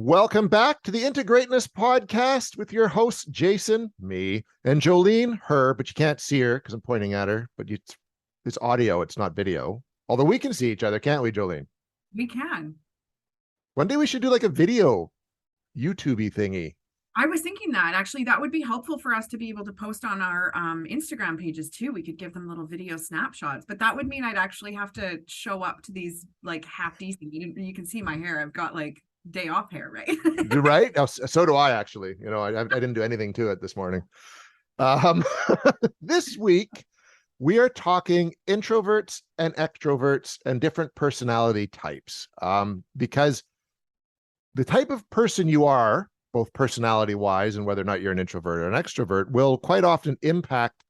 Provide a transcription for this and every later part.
Welcome back to the Integrateness podcast with your hosts, Jason, me, and Jolene, her, but you can't see her because I'm pointing at her, but it's audio, it's not video. Although we can see each other, can't we, Jolene? We can. One day we should do like a video YouTube-y thingy. I was thinking that actually that would be helpful for us to be able to post on our Instagram pages too. We could give them little video snapshots, but that would mean I'd actually have to show up to these like half decent. You can see my hair. I've got like day off hair, right? You're right. Oh, so do I actually. I didn't do anything to it this morning. Um, this week we are talking introverts and extroverts and different personality types. Because the type of person you are, both personality wise and whether or not you're an introvert or an extrovert, will quite often impact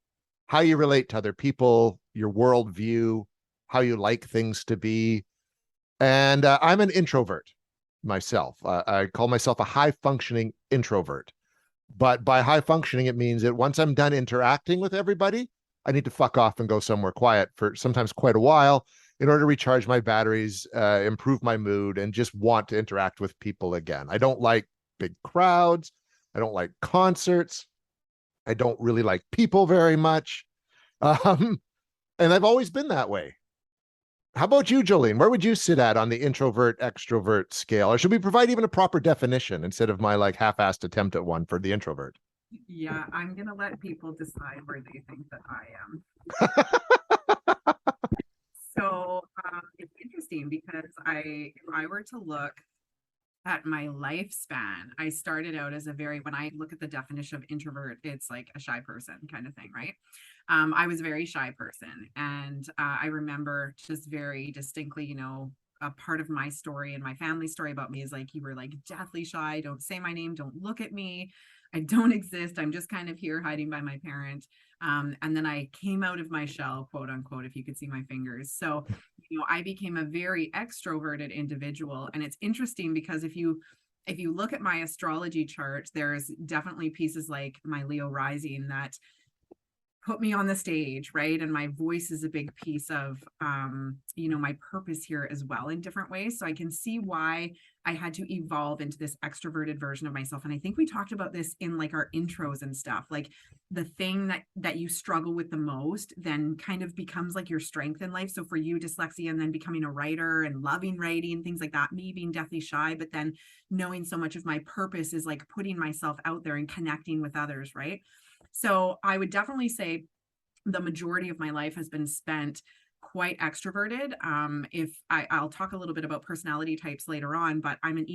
how you relate to other people, your worldview, how you like things to be. And I'm an introvert myself. I call myself a high functioning introvert. But by high functioning, it means that once I'm done interacting with everybody, I need to fuck off and go somewhere quiet for sometimes quite a while in order to recharge my batteries, improve my mood, and just want to interact with people again. I don't like big crowds. I don't like concerts. I don't really like people very much. And I've always been that way. How about you, Jolene? Where would you sit at on the introvert extrovert scale? Or should we provide even a proper definition instead of my like half-assed attempt at one for the introvert? Yeah, I'm gonna let people decide where they think that I am. So it's interesting because if I were to look at my lifespan, I started out as when I look at the definition of introvert, it's like a shy person kind of thing, right? I was a very shy person. And I remember just very distinctly, a part of my story and my family story about me is like, you were like deathly shy. Don't say my name. Don't look at me. I don't exist. I'm just kind of here hiding by my parent. And then I came out of my shell, quote unquote, if you could see my fingers. So, I became a very extroverted individual. And it's interesting because if you look at my astrology chart, there's definitely pieces like my Leo rising that put me on the stage, right? And my voice is a big piece of my purpose here as well in different ways. So I can see why I had to evolve into this extroverted version of myself. And I think we talked about this in like our intros and stuff. Like the thing that you struggle with the most then kind of becomes like your strength in life. So for you, dyslexia, and then becoming a writer and loving writing, things like that, me being deathly shy, but then knowing so much of my purpose is like putting myself out there and connecting with others, right? So I would definitely say the majority of my life has been spent quite extroverted. If I'll talk a little bit about personality types later on, but I'm an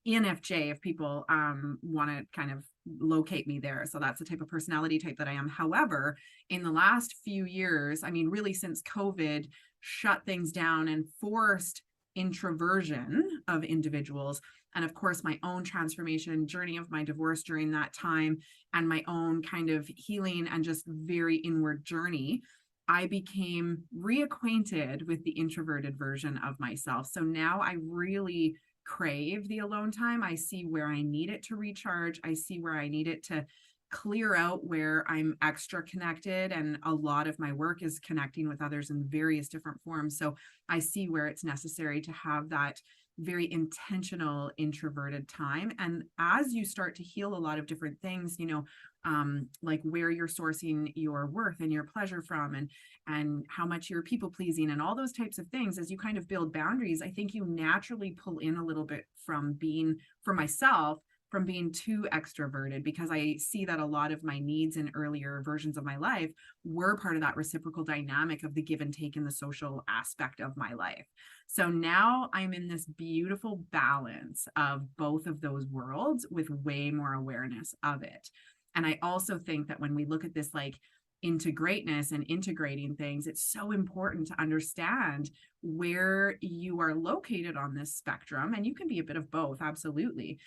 ENFJ if people want to kind of locate me there. So that's the type of personality type that I am. However, in the last few years, I mean, really since COVID shut things down and forced introversion of individuals, and of course my own transformation journey of my divorce during that time and my own kind of healing and just very inward journey, I became reacquainted with the introverted version of myself. So now I really crave the alone time. I see where I need it to recharge. I see where I need it to clear out where I'm extra connected, and a lot of my work is connecting with others in various different forms. So I see where it's necessary to have that very intentional introverted time. And as you start to heal a lot of different things, like where you're sourcing your worth and your pleasure from, and how much you're people pleasing and all those types of things, as you kind of build boundaries, I think you naturally pull in a little bit from being, for myself, from being too extroverted, because I see that a lot of my needs in earlier versions of my life were part of that reciprocal dynamic of the give and take in the social aspect of my life. So now I'm in this beautiful balance of both of those worlds with way more awareness of it. And I also think that when we look at this like into greatness and integrating things, it's so important to understand where you are located on this spectrum. And you can be a bit of both, absolutely.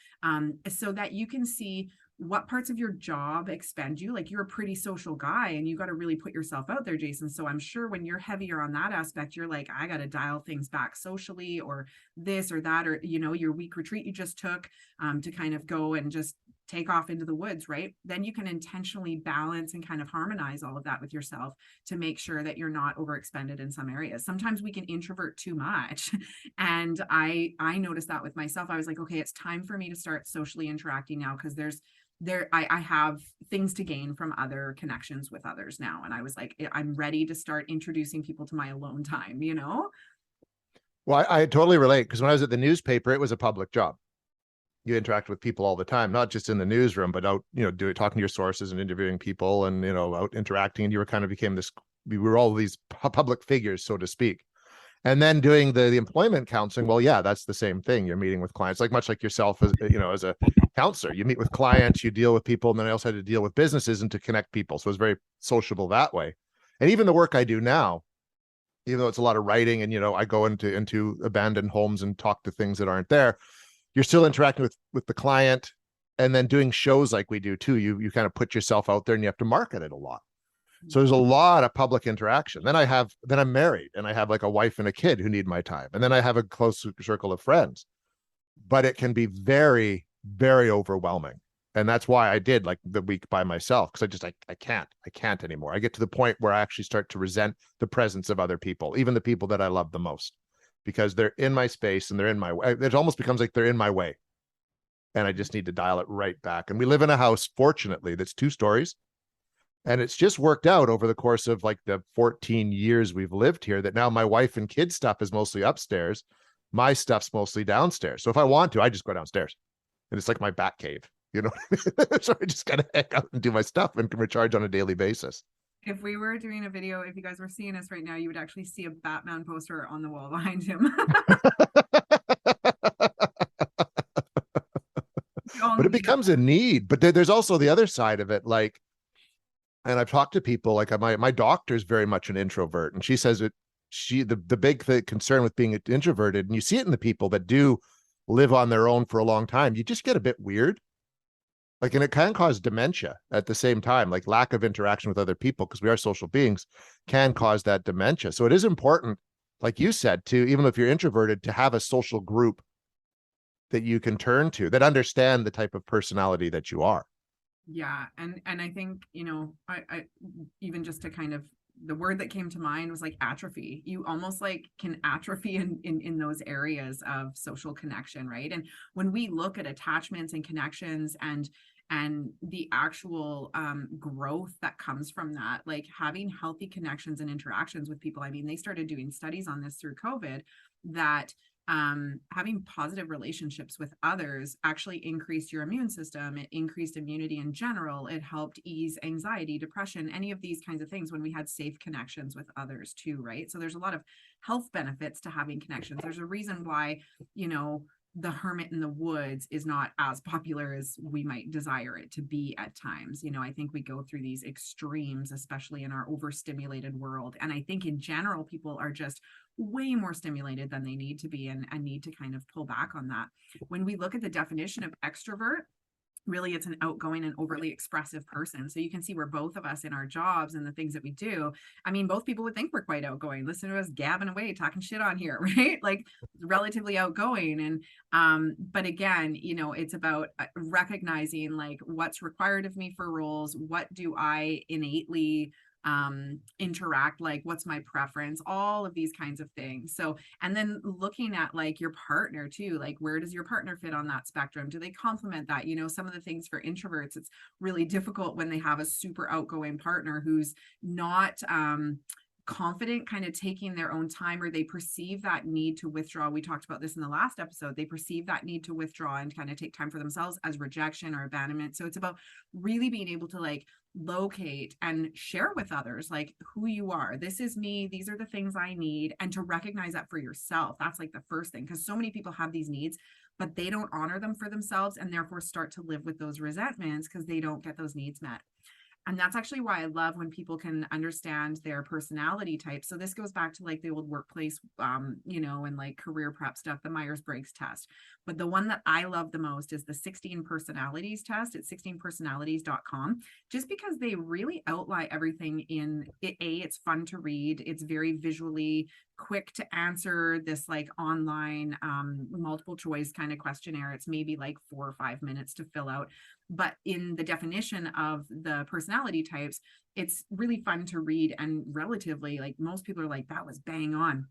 So that you can see what parts of your job expend you. Like you're a pretty social guy and you got to really put yourself out there, Jason. So I'm sure when you're heavier on that aspect, you're like, I got to dial things back socially or this or that, or, your week retreat you just took to kind of go and just take off into the woods, right? Then you can intentionally balance and kind of harmonize all of that with yourself to make sure that you're not overexpended in some areas. Sometimes we can introvert too much. And I noticed that with myself. I was like, okay, it's time for me to start socially interacting now, because I have things to gain from other connections with others now. And I was like, I'm ready to start introducing people to my alone time, you know? Well, I totally relate, because when I was at the newspaper, it was a public job. You interact with people all the time, not just in the newsroom, but out, talking to your sources and interviewing people, and, out interacting. And you were kind of became this, we were all these public figures, so to speak. And then doing the employment counseling, well, yeah, that's the same thing. You're meeting with clients, like much like yourself as, as a counselor. You meet with clients, you deal with people, and then I also had to deal with businesses and to connect people. So it's very sociable that way. And even the work I do now, even though it's a lot of writing and, I go into abandoned homes and talk to things that aren't there, you're still interacting with the client, and then doing shows like we do too. You kind of put yourself out there and you have to market it a lot. So there's a lot of public interaction. Then I'm married and I have like a wife and a kid who need my time. And then I have a close circle of friends, but it can be very, very overwhelming. And that's why I did like the week by myself. Cause I can't anymore. I get to the point where I actually start to resent the presence of other people, even the people that I love the most, because they're in my space and they're in my way. It almost becomes like they're in my way. And I just need to dial it right back. And we live in a house, fortunately, that's 2 stories. And it's just worked out over the course of like the 14 years we've lived here that now my wife and kid stuff is mostly upstairs. My stuff's mostly downstairs. So if I want to, I just go downstairs, and it's like my bat cave, So I just kind of hang out and do my stuff and can recharge on a daily basis. If we were doing a video, if you guys were seeing us right now, you would actually see a Batman poster on the wall behind him. But it becomes a need. But there's also the other side of it. Like, and I've talked to people, like my doctor's very much an introvert, and she says the big concern with being introverted, and you see it in the people that do live on their own for a long time, you just get a bit weird. Like, and it can cause dementia at the same time, like lack of interaction with other people, because we are social beings, can cause that dementia. So it is important, like you said, to, even if you're introverted, to have a social group that you can turn to that understand the type of personality that you are. Yeah. And I think, I even just to kind of, the word that came to mind was like atrophy. You almost like can atrophy in those areas of social connection, right? And when we look at attachments and connections and the actual growth that comes from that, like having healthy connections and interactions with people. I mean, they started doing studies on this through COVID, that having positive relationships with others actually increased your immune system. It increased immunity in general. It helped ease anxiety, depression, any of these kinds of things when we had safe connections with others too, right? So there's a lot of health benefits to having connections. There's a reason why, the hermit in the woods is not as popular as we might desire it to be at times. I think we go through these extremes, especially in our overstimulated world. And I think in general, people are just way more stimulated than they need to be, and need to kind of pull back on that. When we look at the definition of extrovert, really it's an outgoing and overly expressive person. So you can see where both of us in our jobs and the things that we do, I mean, both people would think we're quite outgoing. Listen to us gabbing away, talking shit on here, right? Like relatively outgoing. And but again, it's about recognizing like what's required of me for roles, what do I innately interact, like what's my preference, all of these kinds of things. So, and then looking at like your partner too, like where does your partner fit on that spectrum? Do they complement that? Some of the things for introverts, it's really difficult when they have a super outgoing partner who's not confident, kind of taking their own time, or they perceive that need to withdraw. We talked about this in the last episode. They perceive that need to withdraw and kind of take time for themselves as rejection or abandonment. So it's about really being able to like locate and share with others like who you are. This is me, these are the things I need, and to recognize that for yourself. That's like the first thing, because so many people have these needs but they don't honor them for themselves, and therefore start to live with those resentments because they don't get those needs met. And that's actually why I love when people can understand their personality type. So this goes back to like the old workplace, and like career prep stuff, the Myers-Briggs test. But the one that I love the most is the 16 personalities test. It's 16personalities.com, just because they really outline everything in it. It's fun to read. It's very visually quick to answer this like online multiple choice kind of questionnaire. It's maybe like 4 or 5 minutes to fill out. But in the definition of the personality types, it's really fun to read, and relatively, like, most people are like, that was bang on.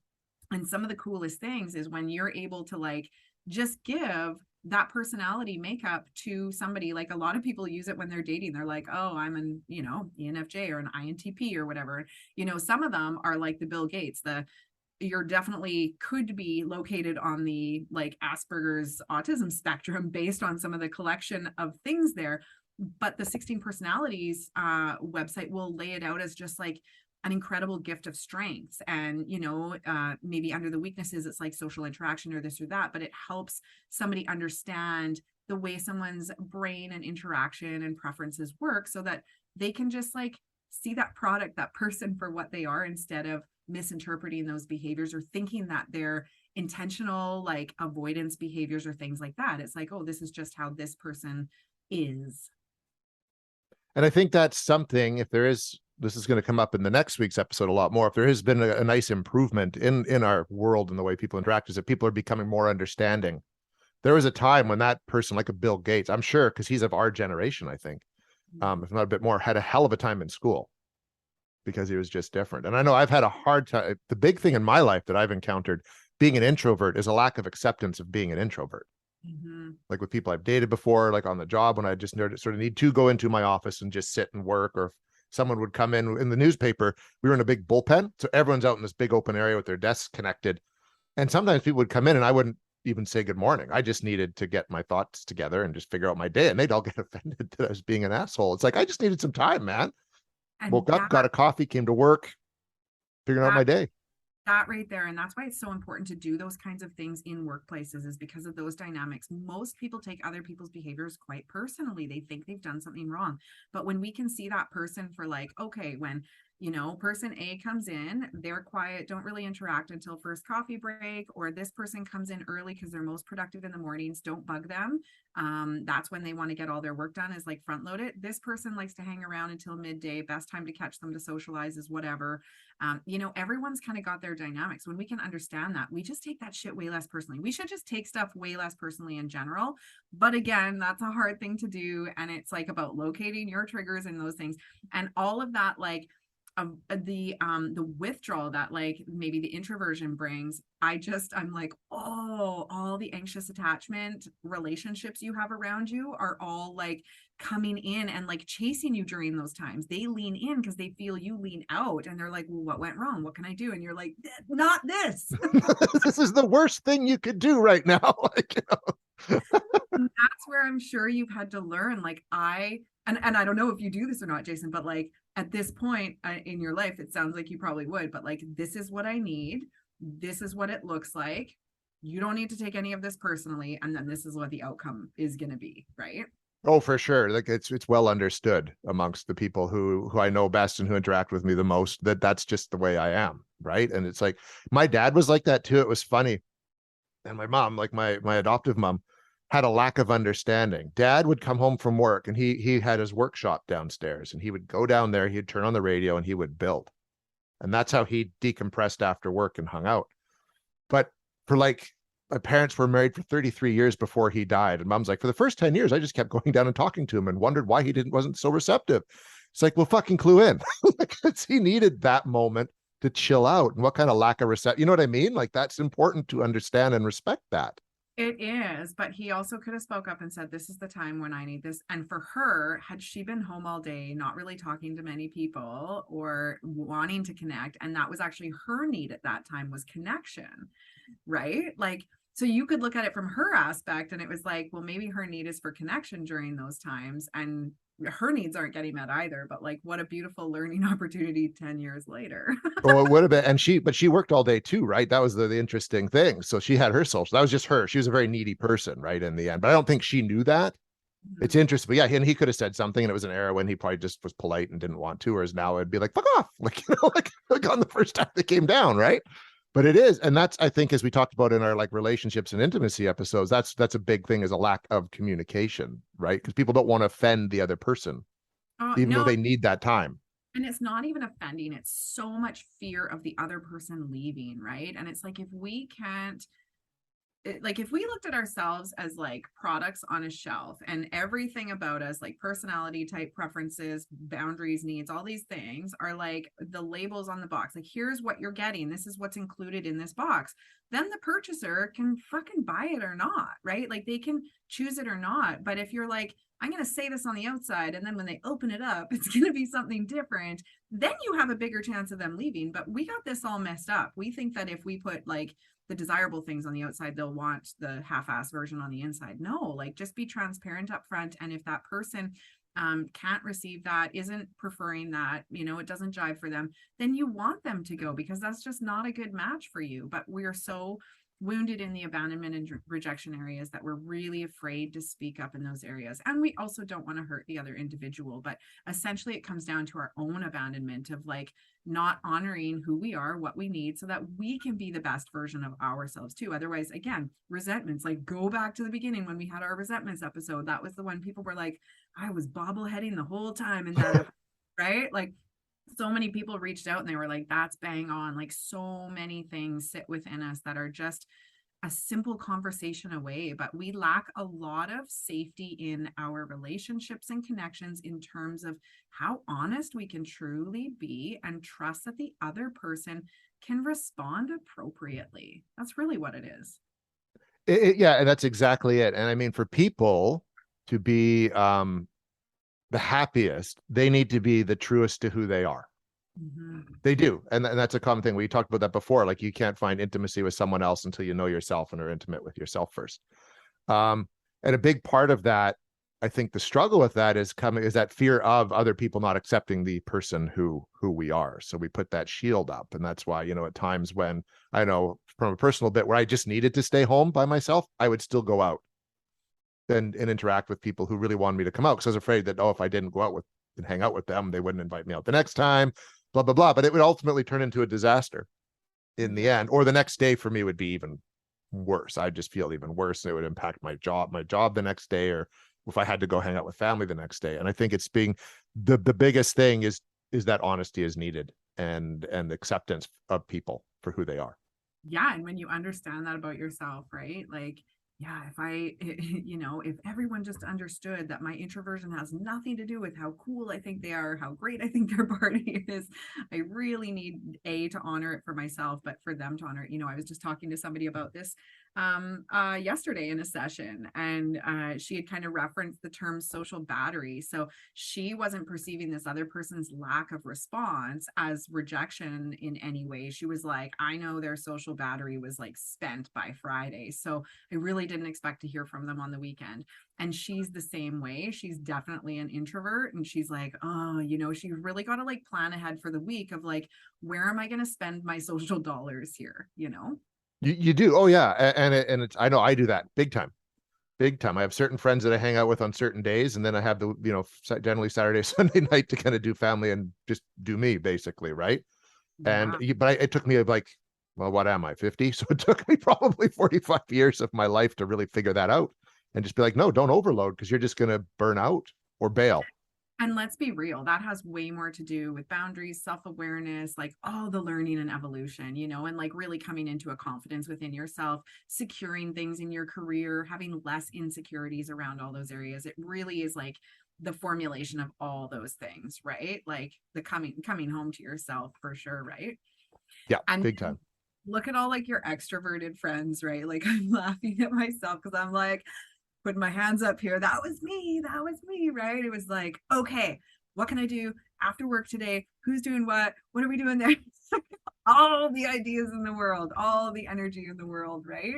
And some of the coolest things is when you're able to like just give that personality makeup to somebody. Like, a lot of people use it when they're dating. They're like, oh, I'm an, ENFJ or an INTP or whatever. Some of them are like the Bill Gates, you're definitely could be located on the like Asperger's autism spectrum based on some of the collection of things there. But the 16 personalities website will lay it out as just like an incredible gift of strengths. And, maybe under the weaknesses, it's like social interaction or this or that, but it helps somebody understand the way someone's brain and interaction and preferences work, so that they can just like see that product, that person, for what they are, instead of misinterpreting those behaviors or thinking that they're intentional, like avoidance behaviors or things like that. It's like, oh, this is just how this person is. And I think that's something, if there is, this is going to come up in the next week's episode a lot more, if there has been a nice improvement in our world and the way people interact, is that people are becoming more understanding. There was a time when that person, like a Bill Gates, I'm sure, because he's of our generation, I think, if not a bit more, had a hell of a time in school because he was just different. And I know I've had a hard time. The big thing in my life that I've encountered being an introvert is a lack of acceptance of being an introvert. Mm-hmm. Like with people I've dated before, like on the job, when I just sort of need to go into my office and just sit and work, or if someone would come in the newspaper, we were in a big bullpen. So everyone's out in this big open area with their desks connected. And sometimes people would come in and I wouldn't even say good morning. I just needed to get my thoughts together and just figure out my day. And they'd all get offended that I was being an asshole. It's like, I just needed some time, man. And woke up, got a coffee, came to work, figuring out my day. That right there. And that's why it's so important to do those kinds of things in workplaces, is because of those dynamics. Most people take other people's behaviors quite personally. They think they've done something wrong. But when we can see that person for like, okay, when person A comes in, they're quiet, don't really interact until first coffee break, or this person comes in early because they're most productive in the mornings, don't bug them. That's when they want to get all their work done, is like front load it. This person likes to hang around until midday. Best time to catch them to socialize is whatever. Everyone's kind of got their dynamics. When we can understand that, we just take that shit way less personally. We should just take stuff way less personally in general. But again, that's a hard thing to do. And it's like about locating your triggers and those things. And all of that, like, the withdrawal that like maybe the introversion brings, I'm like, oh, all the anxious attachment relationships you have around you are all like coming in and like chasing you during those times. They lean in because they feel you lean out, and they're like, well, what went wrong? What can I do? And you're like, not this. This is the worst thing you could do right now. Like, That's where I'm sure you've had to learn, like, and I don't know if you do this or not, Jason, but like at this point in your life, it sounds like you probably would, but like, this is what I need. This is what it looks like. You don't need to take any of this personally. And then this is what the outcome is going to be. Right. Oh, for sure. Like it's well understood amongst the people who I know best and who interact with me the most, that that's just the way I am. Right. And it's like, my dad was like that too. It was funny. And my mom, like my adoptive mom, had a lack of understanding. Dad would come home from work and he had his workshop downstairs, and he would go down there, he'd turn on the radio and he would build. And that's how he decompressed after work and hung out. But for like, my parents were married for 33 years before he died. And mom's like, for the first 10 years, I just kept going down and talking to him and wondered why he wasn't so receptive. It's like, well, fucking clue in. He needed that moment to chill out. And what kind of lack of respect, you know what I mean? Like, that's important to understand and respect that. It is, but he also could have spoke up and said, this is the time when I need this. And for her, had she been home all day, not really talking to many people or wanting to connect, and that was actually her need at that time, was connection, right? Like, so you could look at it from her aspect, and it was like, well, maybe her need is for connection during those times, and her needs aren't getting met either. But like, what a beautiful learning opportunity 10 years later. Well, it would have been. And she worked all day too, right? That was the interesting thing. So she had her social. That was just her. She was a very needy person, right? In the end, but I don't think she knew that. Mm-hmm. It's interesting. But yeah, and he could have said something, and it was an era when he probably just was polite and didn't want to, whereas now it'd be like, fuck off. Like, like on the first time they came down, right? But it is. And that's, I think, as we talked about in our like relationships and intimacy episodes, that's a big thing, is a lack of communication, right? Because people don't want to offend the other person, even though they need that time. And it's not even offending, it's so much fear of the other person leaving, right? And it's like, if we can't, like, if we looked at ourselves as like products on a shelf, and everything about us, like personality type, preferences, boundaries, needs, all these things are like the labels on the box, like, here's what you're getting, this is what's included in this box, then the purchaser can fucking buy it or not, right? Like, they can choose it or not. But if you're like, I'm going to say this on the outside, and then when they open it up, it's going to be something different, then you have a bigger chance of them leaving. But we got this all messed up. We think that if we put like the desirable things on the outside, they'll want the half-ass version on the inside. No, like, just be transparent up front. And if that person can't receive that, isn't preferring that, it doesn't jive for them, then you want them to go, because that's just not a good match for you. But we're so wounded in the abandonment and rejection areas that we're really afraid to speak up in those areas. And we also don't want to hurt the other individual. But essentially, it comes down to our own abandonment of like not honoring who we are, what we need, so that we can be the best version of ourselves too. Otherwise, again, resentments, like, go back to the beginning when we had our resentments episode. That was the one people were like, I was bobbleheading the whole time in that, right? Like, so many people reached out and they were like, that's bang on. Like, so many things sit within us that are just a simple conversation away, but we lack a lot of safety in our relationships and connections in terms of how honest we can truly be and trust that the other person can respond appropriately. That's really what it is. Yeah, and that's exactly it. And I mean, for people to be the happiest, they need to be the truest to who they are. Mm-hmm. They do. And that's a common thing. We talked about that before. Like, you can't find intimacy with someone else until you know yourself and are intimate with yourself first. And a big part of that, I think the struggle with that is that fear of other people not accepting the person who we are. So we put that shield up. And that's why, at times when I know from a personal bit where I just needed to stay home by myself, I would still go out and interact with people who really wanted me to come out, because I was afraid that, if I didn't go out with and hang out with them, they wouldn't invite me out the next time, blah, blah, blah. But it would ultimately turn into a disaster in the end, or the next day for me would be even worse. I'd just feel even worse, and it would impact my job the next day, or if I had to go hang out with family the next day. And I think it's being the biggest thing is that honesty is needed, and acceptance of people for who they are. Yeah. And when you understand that about yourself, right? Like, yeah, if everyone just understood that my introversion has nothing to do with how cool I think they are, how great I think their party is, I really need to honor it for myself, but for them to honor it. I was just talking to somebody about this yesterday in a session, and she had kind of referenced the term social battery. So she wasn't perceiving this other person's lack of response as rejection in any way. She was like, I know their social battery was like spent by Friday, so I really didn't expect to hear from them on the weekend. And she's the same way. She's definitely an introvert, and she's like, oh, she really got to like plan ahead for the week of like, where am I going to spend my social dollars here? You do. Oh yeah. And it's, I know I do that big time. Big time. I have certain friends that I hang out with on certain days, and then I have the, generally Saturday, Sunday night to kind of do family and just do me, basically, right? Yeah. It took me like, well, what am I, 50? So it took me probably 45 years of my life to really figure that out, and just be like, no, don't overload, because you're just going to burn out or bail. And let's be real, that has way more to do with boundaries, self-awareness, like all the learning and evolution, and like really coming into a confidence within yourself, securing things in your career, having less insecurities around all those areas. It really is like the formulation of all those things, right? Like the coming home to yourself, for sure, right? Yeah, And big time. look at all like your extroverted friends, right? Like, I'm laughing at myself because I'm like, putting my hands up here. That was me, right? It was like, okay, what can I do after work today? Who's doing what? What are we doing there? All the ideas in the world, all the energy in the world, right?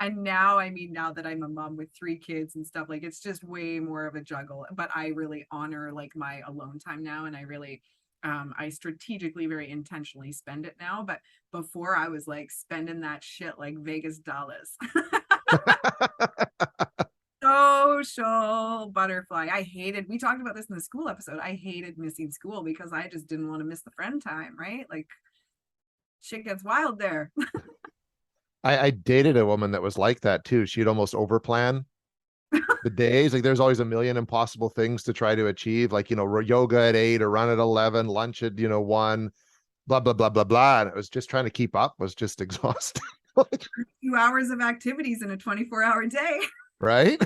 And now, now that I'm a mom with 3 kids and stuff, like, it's just way more of a juggle. But I really honor like my alone time now, and I really I strategically, very intentionally spend it now. But before, I was like spending that shit like Vegas dollars. Social butterfly. We talked about this in the school episode. I hated missing school because I just didn't want to miss the friend time, right? Like, shit gets wild there. I dated a woman that was like that too. She'd almost overplan the days. Like there's always a million impossible things to try to achieve, like, yoga at 8 or run at 11, lunch at, 1, blah, blah, blah, blah, blah. And it was just trying to keep up was just exhausting. Like, 2 hours of activities in a 24-hour day. right?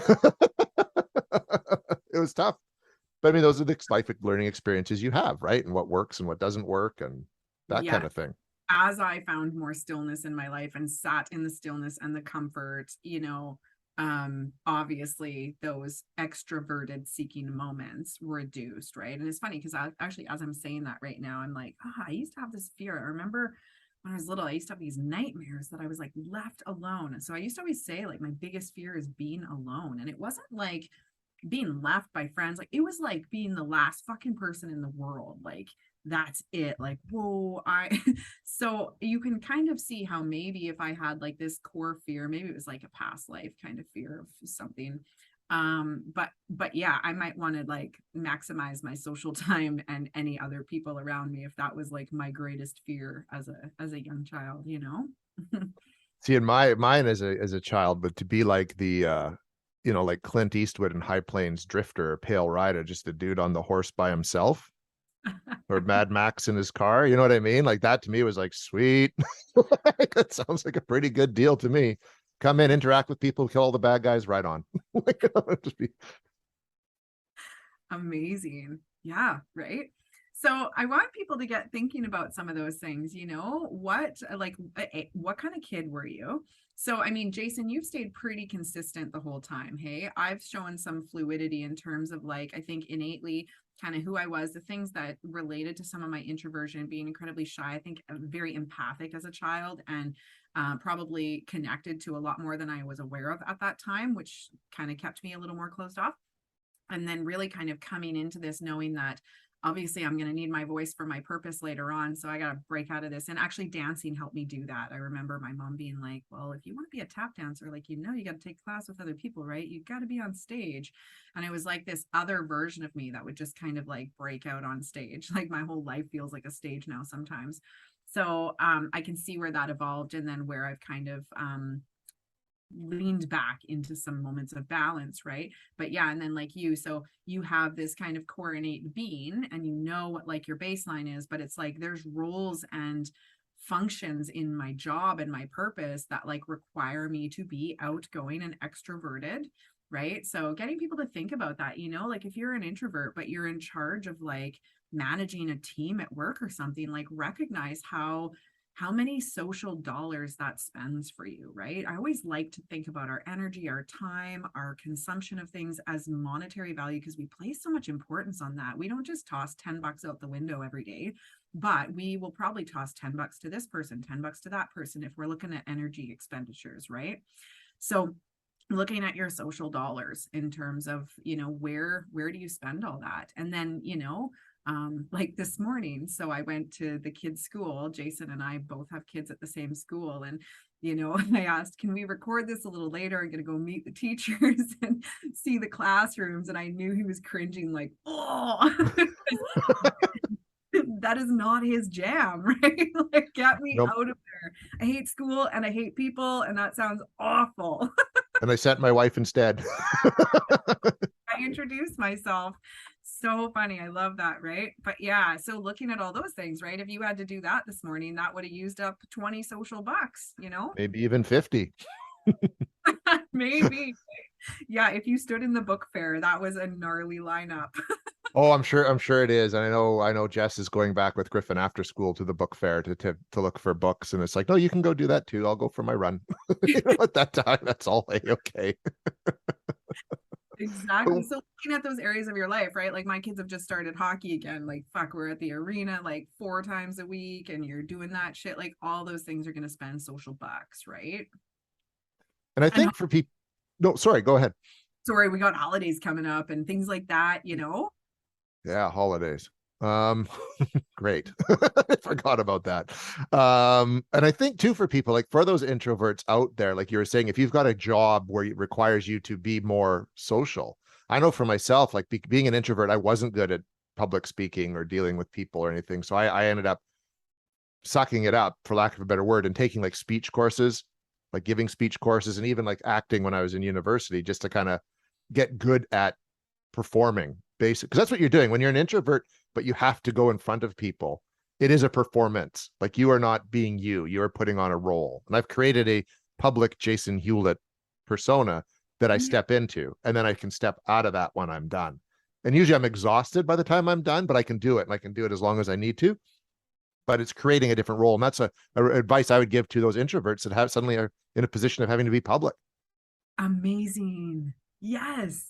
It was tough. But I mean, those are the life learning experiences you have, right? And what works and what doesn't work and that kind Yeah. of thing. As I found more stillness in my life and sat in the stillness and the comfort, obviously those extroverted seeking moments reduced, right? And it's funny because I actually, as I'm saying that right now, I'm like, I used to have this fear. I remember when I was little, I used to have these nightmares that I was like left alone. And so I used to always say, like, my biggest fear is being alone. And it wasn't like being left by friends, like it was like being the last fucking person in the world. Like that's it. Like, whoa, so you can kind of see how maybe if I had like this core fear, maybe it was like a past life kind of fear of something. But yeah, I might want to like maximize my social time and any other people around me if that was like my greatest fear as a young child, See, in mine as a child, but to be like the like Clint Eastwood in High Plains Drifter, Pale Rider, just a dude on the horse by himself, or Mad Max in his car. You know what I mean? Like that to me was like, sweet. That sounds like a pretty good deal to me. Come in, interact with people, kill all the bad guys, right on. Like, just be Amazing. Yeah, right. So I want people to get thinking about some of those things, what kind of kid were you? So, I mean, Jason, you've stayed pretty consistent the whole time. Hey, I've shown some fluidity in terms of like, I think innately kind of who I was, the things that related to some of my introversion, being incredibly shy. I think I'm very empathic as a child and probably connected to a lot more than I was aware of at that time, which kind of kept me a little more closed off. And then really kind of coming into this knowing that obviously I'm going to need my voice for my purpose later on, so I got to break out of this. And actually dancing helped me do that. I remember my mom being like, well, if you want to be a tap dancer, like, you got to take class with other people, right? You got to be on stage. And it was like this other version of me that would just kind of like break out on stage. Like my whole life feels like a stage now sometimes. So I can see where that evolved, and then where I've kind of leaned back into some moments of balance, right? But yeah, and then like you, so you have this kind of core innate being, and what like your baseline is, but it's like there's roles and functions in my job and my purpose that like require me to be outgoing and extroverted, right? So getting people to think about that, like if you're an introvert but you're in charge of like managing a team at work or something, like recognize how many social dollars that spends for you, right? I always like to think about our energy, our time, our consumption of things as monetary value, because we place so much importance on that. We don't just toss $10 out the window every day, but we will probably toss $10 to this person, $10 to that person if we're looking at energy expenditures, right? So looking at your social dollars in terms of, where do you spend all that? And then, like this morning, so I went to the kids' school. Jason and I both have kids at the same school, and I asked, can we record this a little later? I'm gonna go meet the teachers and see the classrooms. And I knew he was cringing, like, oh, that is not his jam, right? Like, get me nope. out of there. I hate school and I hate people, and that sounds awful. And I sent my wife instead. I introduced myself. So funny. I love that. Right. But yeah, so looking at all those things, right? If you had to do that this morning, that would have used up 20 social bucks, Maybe even 50. Maybe. Yeah. If you stood in the book fair, that was a gnarly lineup. Oh, I'm sure it is. And I know Jess is going back with Griffin after school to the book fair to look for books. And it's like, no, you can go do that too. I'll go for my run. At that time, that's all okay. Exactly. So looking at those areas of your life, right? Like my kids have just started hockey again. Like, fuck, we're at the arena like 4 times a week and you're doing that shit. Like all those things are going to spend social bucks, right? And I And think for people, no, sorry, go ahead. sorry, we got holidays coming up and things like that, Yeah, holidays. Great. I forgot about that. And I think too, for people like for those introverts out there, like you were saying, if you've got a job where it requires you to be more social, I know for myself, like being an introvert, I wasn't good at public speaking or dealing with people or anything. So I ended up sucking it up, for lack of a better word, and taking like speech courses, like giving speech courses and even like acting when I was in university, just to kind of get good at performing basic, because that's what you're doing when you're an introvert, but you have to go in front of people. It is a performance. Like, you are not being you are putting on a role. And I've created a public Jason Hewlett persona that I Yeah. step into, and then I can step out of that when I'm done. And usually I'm exhausted by the time I'm done, but I can do it, and I can do it as long as I need to. But it's creating a different role. And that's a advice I would give to those introverts that have suddenly are in a position of having to be public. Amazing. Yes.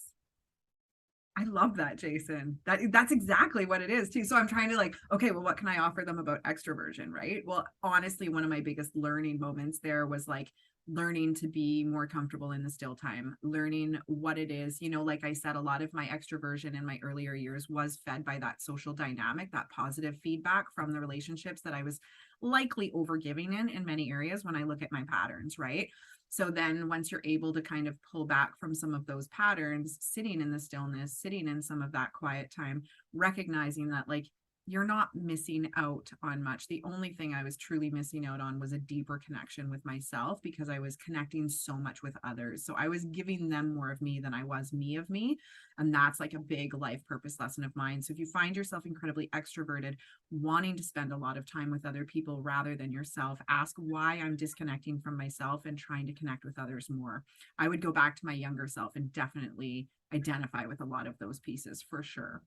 I love that, Jason. That's exactly what it is too. So I'm trying to like, okay, well, what can I offer them about extroversion, right? Well, honestly, one of my biggest learning moments there was like learning to be more comfortable in the still time, learning what it is. Like I said, a lot of my extroversion in my earlier years was fed by that social dynamic, that positive feedback from the relationships that I was likely overgiving in many areas when I look at my patterns, right? So then once you're able to kind of pull back from some of those patterns, sitting in the stillness, sitting in some of that quiet time, recognizing that like you're not missing out on much. The only thing I was truly missing out on was a deeper connection with myself, because I was connecting so much with others. So I was giving them more of me than I was me of me. And that's like a big life purpose lesson of mine. So if you find yourself incredibly extroverted, wanting to spend a lot of time with other people rather than yourself, ask why I'm disconnecting from myself and trying to connect with others more. I would go back to my younger self and definitely identify with a lot of those pieces for sure.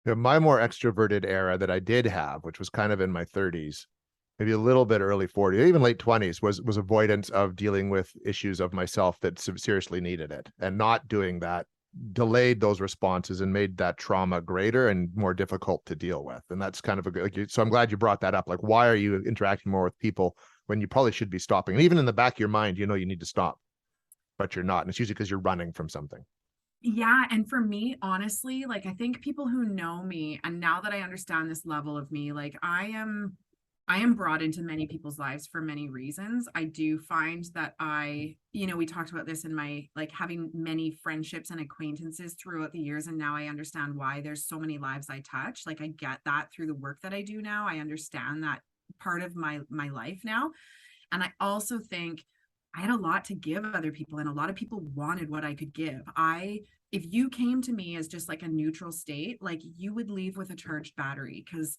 My more extroverted era that I did have, which was kind of in my 30s, maybe a little bit early 40s, even late 20s, was avoidance of dealing with issues of myself that seriously needed it. And not doing that delayed those responses and made that trauma greater and more difficult to deal with. And that's kind of a good, like, so I'm glad you brought that up. Like, why are you interacting more with people when you probably should be stopping? And even in the back of your mind, you need to stop, but you're not. And it's usually because you're running from something. Yeah, and for me, honestly, like I think people who know me, and now that I understand this level of me, like I am brought into many people's lives for many reasons. I do find that we talked about this in my like having many friendships and acquaintances throughout the years, and now I understand why there's so many lives I touch. Like I get that through the work that I do now. I understand that part of my life now. And I also think I had a lot to give other people, and a lot of people wanted what I could give. If you came to me as just like a neutral state, like you would leave with a charged battery. Cause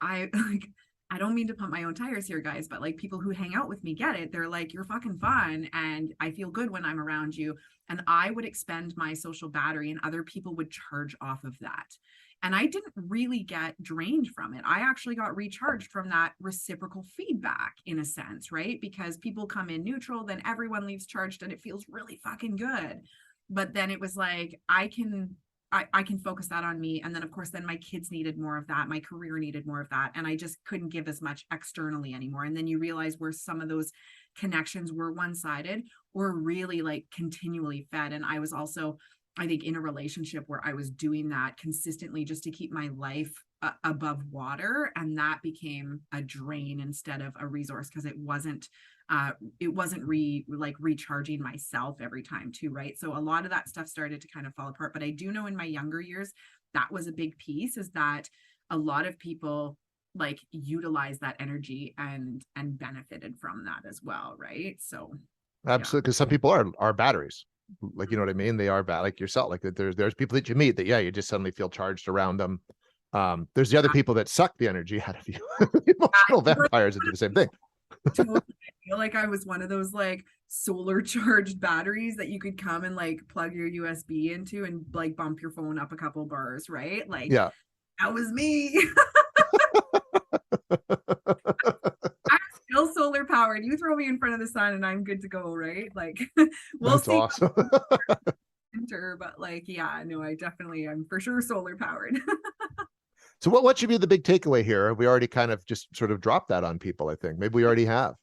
I like, I don't mean to pump my own tires here, guys, but like people who hang out with me get it. They're like, you're fucking fun. And I feel good when I'm around you. And I would expend my social battery, and other people would charge off of that. And I didn't really get drained from it. I actually got recharged from that reciprocal feedback in a sense, right? Because people come in neutral, then everyone leaves charged, and it feels really fucking good. But then it was like, I can focus that on me. And then of course, then my kids needed more of that. My career needed more of that. And I just couldn't give as much externally anymore. And then you realize where some of those connections were one-sided or really like continually fed. And I was also, I think, in a relationship where I was doing that consistently just to keep my life above water, and that became a drain instead of a resource, because it wasn't recharging myself every time too, right? So a lot of that stuff started to kind of fall apart. But I do know in my younger years that was a big piece, is that a lot of people like utilize that energy and benefited from that as well, right? So yeah. Absolutely. Because some people are batteries. Like, you know what I mean? They are bad, like yourself. Like, there's people that you meet that, yeah, you just suddenly feel charged around them. There's the other people that suck the energy out of you. Emotional vampires that do the same thing. Totally. I feel like I was one of those like solar charged batteries that you could come and like plug your USB into and like bump your phone up a couple bars, right? Like Yeah. that was me. I'm still solar powered. You throw me in front of the sun and I'm good to go, right? Like we'll That's see awesome. winter, but like yeah, no, I'm for sure solar powered. So what should be the big takeaway here? We already kind of just sort of dropped that on people, I think. Maybe we already have.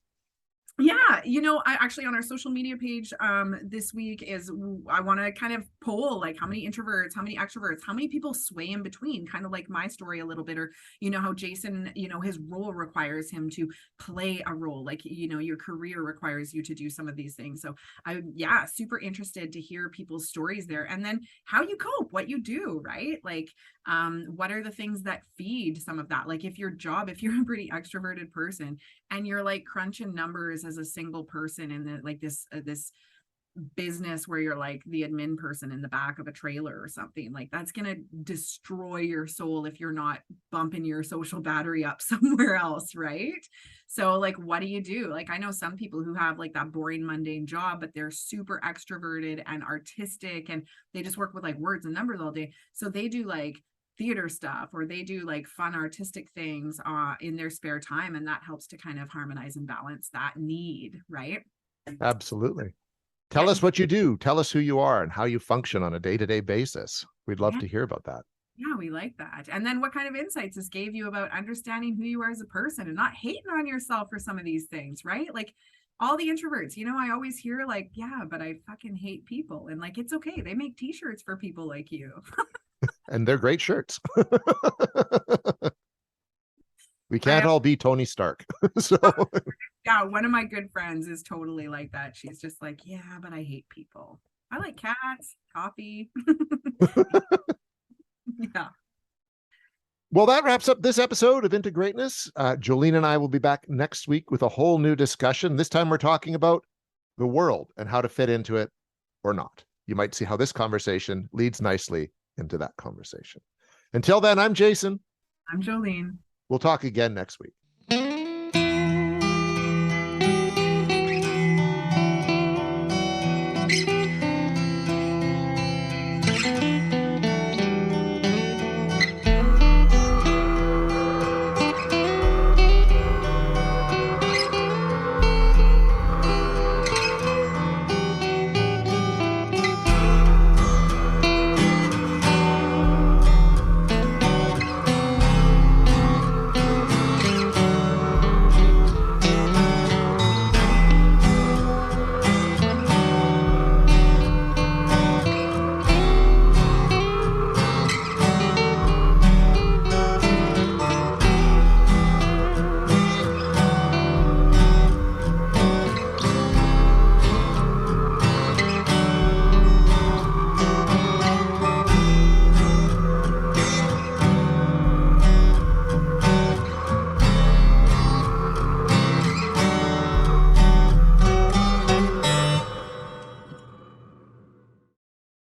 Yeah, I actually on our social media page this week is I want to kind of poll like how many introverts, how many extroverts, how many people sway in between, kind of like my story a little bit, or how Jason, his role requires him to play a role, like your career requires you to do some of these things. So yeah, super interested to hear people's stories there, and then how you cope, what you do, right? Like what are the things that feed some of that? Like if you're a pretty extroverted person and you're like crunching numbers as a single person in the like this business where you're like the admin person in the back of a trailer or something. Like that's going to destroy your soul if you're not bumping your social battery up somewhere else, right? So like what do you do? Like I know some people who have like that boring mundane job, but they're super extroverted and artistic and they just work with like words and numbers all day. So they do like theater stuff or they do like fun artistic things in their spare time, and that helps to kind of harmonize and balance that need, right? Absolutely. Tell Yeah, us what you do. Tell us who you are and how you function on a day-to-day basis. We'd love yeah, to hear about that. yeah, we like that. And then what kind of insights this gave you about understanding who you are as a person and not hating on yourself for some of these things, right? Like all the introverts, I always hear like, yeah, but I fucking hate people. And like, it's okay. They make t-shirts for people like you. And they're great shirts. We I can't all be Tony Stark. So yeah, one of my good friends is totally like that. She's just like, yeah, but I hate people. I like cats, coffee. Yeah. well, that wraps up this episode of Into Greatness. Jolene and I will be back next week with a whole new discussion. This time we're talking about the world and how to fit into it or not. You might see how this conversation leads nicely into that conversation. Until then, I'm Jason. I'm Jolene. We'll talk again next week.